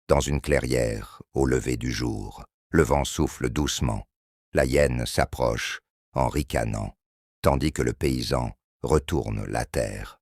dans une clairière, au lever du jour. Le vent souffle doucement. La hyène s'approche, en ricanant, tandis que le paysan retourne la terre.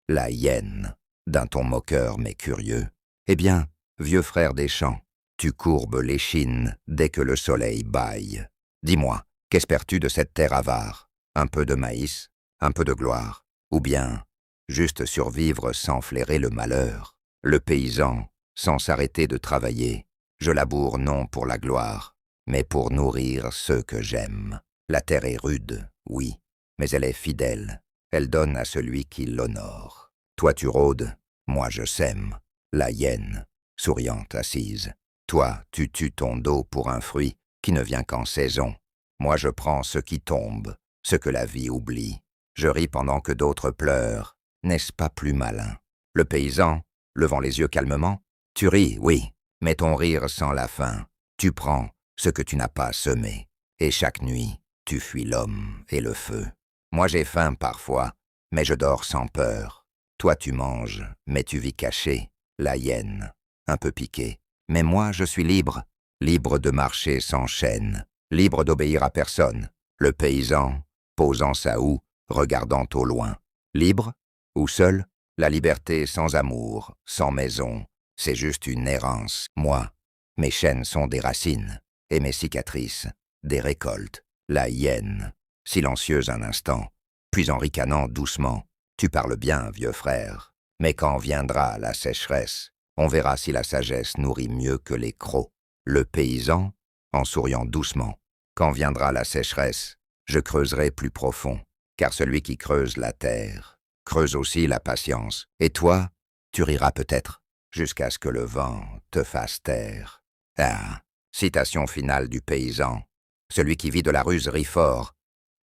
La hyène, d'un ton moqueur mais curieux. Eh bien, vieux frère des champs, tu courbes l'échine dès que le soleil bâille. Dis-moi, qu'espères-tu de cette terre avare? Un peu de maïs, un peu de gloire, ou bien juste survivre sans flairer le malheur? Le paysan, sans s'arrêter de travailler, je laboure non pour la gloire, mais pour nourrir ceux que j'aime. La terre est rude, oui, mais elle est fidèle. Elle donne à celui qui l'honore. Toi tu rôdes, moi je sème. La hyène, souriante assise. Toi, tu tues ton dos pour un fruit qui ne vient qu'en saison. Moi je prends ce qui tombe, ce que la vie oublie. Je ris pendant que d'autres pleurent. N'est-ce pas plus malin? Le paysan, levant les yeux calmement, tu ris, oui, mais ton rire sans la fin. Tu prends ce que tu n'as pas semé. Et chaque nuit, tu fuis l'homme et le feu. Moi j'ai faim parfois, mais je dors sans peur. Toi tu manges, mais tu vis caché. La hyène, un peu piquée. Mais moi je suis libre, libre de marcher sans chaîne, libre d'obéir à personne. Le paysan, posant sa houe, regardant au loin. Libre ou seul? La liberté sans amour, sans maison, c'est juste une errance. Moi, mes chaînes sont des racines, et mes cicatrices, des récoltes. La hyène, silencieuse un instant, puis en ricanant doucement. Tu parles bien, vieux frère, mais quand viendra la sécheresse, on verra si la sagesse nourrit mieux que les crocs. Le paysan, en souriant doucement. Quand viendra la sécheresse, je creuserai plus profond, car celui qui creuse la terre creuse aussi la patience. Et toi, tu riras peut-être, jusqu'à ce que le vent te fasse taire. Ah, citation finale du paysan. Celui qui vit de la ruse rit fort,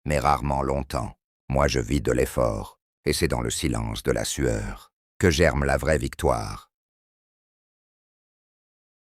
mais rarement longtemps. Moi je vis de l'effort, et c'est dans le silence de la sueur que germe la vraie victoire.